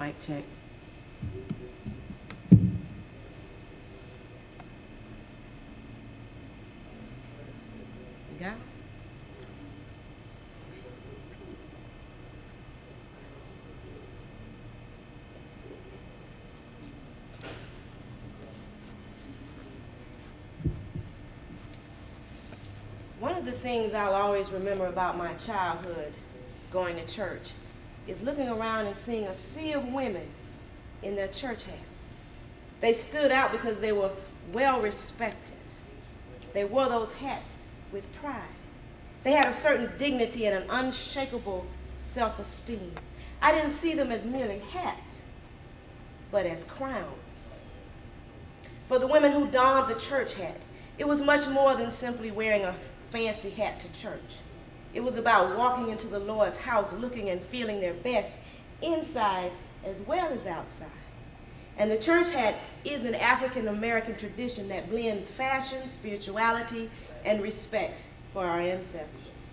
Mic check. Go. One of the things I'll always remember about my childhood going to church is looking around and seeing a sea of women in their church hats. They stood out because they were well respected. They wore those hats with pride. They had a certain dignity and an unshakable self-esteem. I didn't see them as merely hats, but as crowns. For the women who donned the church hat, it was much more than simply wearing a fancy hat to church. It was about walking into the Lord's house looking and feeling their best inside as well as outside. And the church hat is an African American tradition that blends fashion, spirituality, and respect for our ancestors.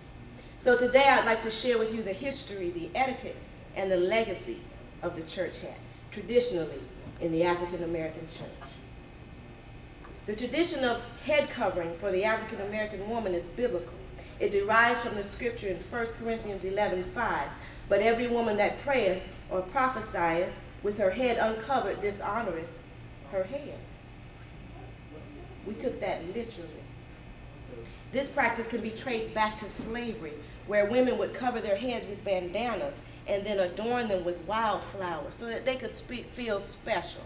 So today I'd like to share with you the history, the etiquette, and the legacy of the church hat, traditionally in the African American church. The tradition of head covering for the African American woman is biblical. It derives from the scripture in 1 Corinthians 11:5. But every woman that prayeth or prophesieth with her head uncovered dishonoreth her head. We took that literally. This practice can be traced back to slavery, where women would cover their heads with bandanas and then adorn them with wildflowers so that they could feel special.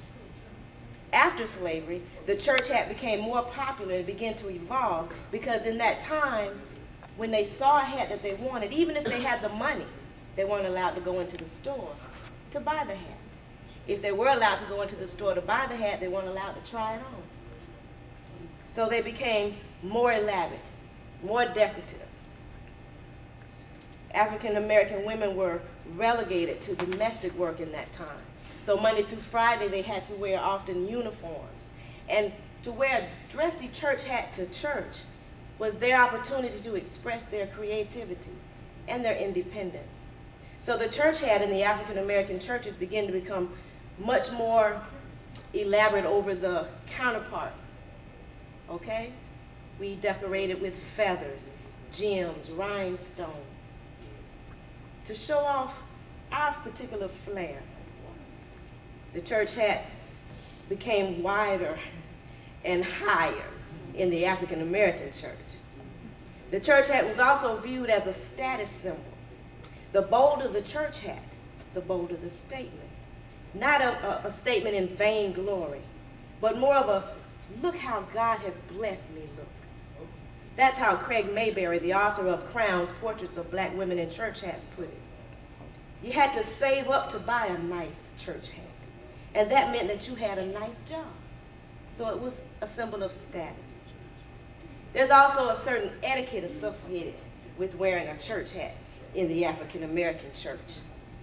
After slavery, the church hat became more popular and began to evolve because in that time, when they saw a hat that they wanted, even if they had the money, they weren't allowed to go into the store to buy the hat. If they were allowed to go into the store to buy the hat, they weren't allowed to try it on. So they became more elaborate, more decorative. African American women were relegated to domestic work in that time. So Monday through Friday, they had to wear often uniforms. And to wear a dressy church hat to church was their opportunity to express their creativity and their independence. So the church hat in the African American churches began to become much more elaborate over the counterparts, okay? We decorated with feathers, gems, rhinestones to show off our particular flair. The church hat became wider and higher in the African American church. The church hat was also viewed as a status symbol. The bolder the church hat, the bolder the statement. Not a statement in vainglory, but more of a, look how God has blessed me look. That's how Craig Mayberry, the author of Crowns, Portraits of Black Women in Church Hats, put it. You had to save up to buy a nice church hat. And that meant that you had a nice job. So it was a symbol of status. There's also a certain etiquette associated with wearing a church hat in the African American church.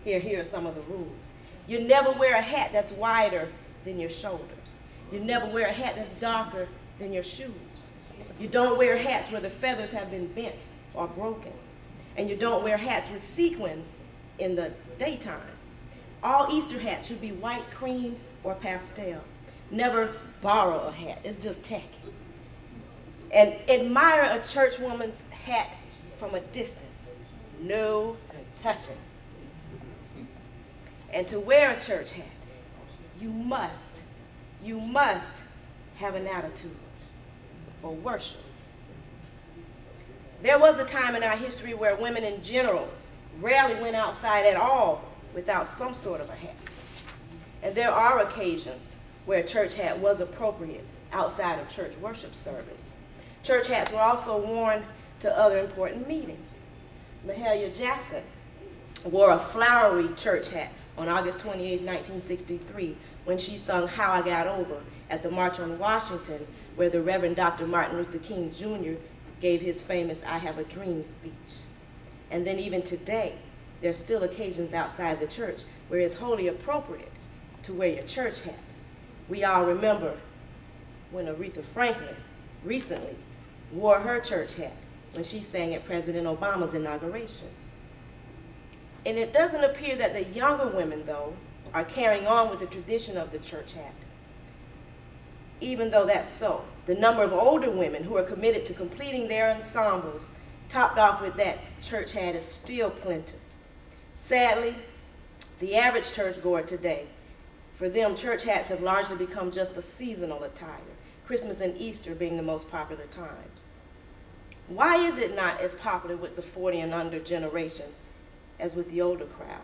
Here are some of the rules. You never wear a hat that's wider than your shoulders. You never wear a hat that's darker than your shoes. You don't wear hats where the feathers have been bent or broken. And you don't wear hats with sequins in the daytime. All Easter hats should be white, cream, or pastel. Never borrow a hat. It's just tacky. And admire a church woman's hat from a distance. No touching. And to wear a church hat, you must have an attitude for worship. There was a time in our history where women in general rarely went outside at all without some sort of a hat. And there are occasions where a church hat was appropriate outside of church worship service. Church hats were also worn to other important meetings. Mahalia Jackson wore a flowery church hat on August 28, 1963, when she sung How I Got Over at the March on Washington, where the Reverend Dr. Martin Luther King Jr. gave his famous I Have a Dream speech. And then even today, there's still occasions outside the church where it's wholly appropriate to wear your church hat. We all remember when Aretha Franklin recently wore her church hat when she sang at President Obama's inauguration. And it doesn't appear that the younger women, though, are carrying on with the tradition of the church hat. Even though that's so, the number of older women who are committed to completing their ensembles, topped off with that church hat, is still plenteous. Sadly, the average churchgoer today, for them, church hats have largely become just a seasonal attire, Christmas and Easter being the most popular times. Why is it not as popular with the 40 and under generation as with the older crowd?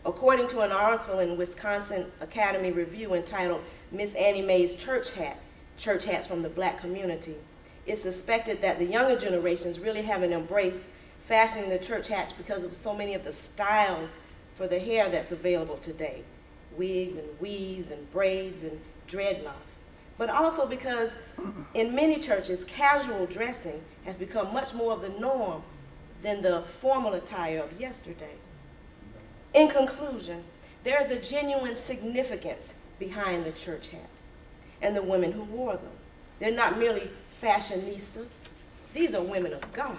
According to an article in Wisconsin Academy Review entitled Miss Annie Mae's Church Hats from the Black Community, it's suspected that the younger generations really haven't embraced fashioning the church hats because of so many of the styles for the hair that's available today. Wigs and weaves and braids and dreadlocks. But also because in many churches, casual dressing has become much more of the norm than the formal attire of yesterday. In conclusion, there is a genuine significance behind the church hat and the women who wore them. They're not merely fashionistas. These are women of God.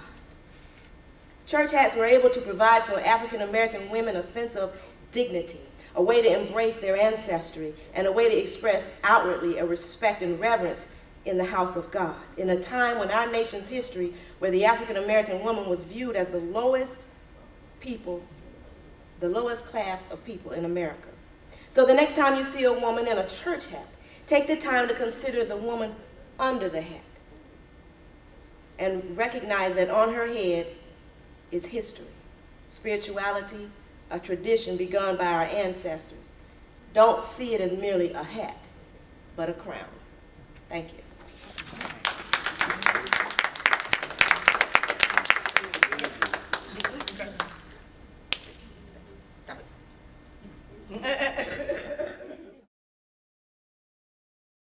Church hats were able to provide for African American women a sense of dignity, a way to embrace their ancestry, and a way to express outwardly a respect and reverence in the house of God, in a time when our nation's history, where the African American woman was viewed as the lowest class of people in America. So the next time you see a woman in a church hat, take the time to consider the woman under the hat and recognize that on her head is history, spirituality, a tradition begun by our ancestors. Don't see it as merely a hat, but a crown. Thank you.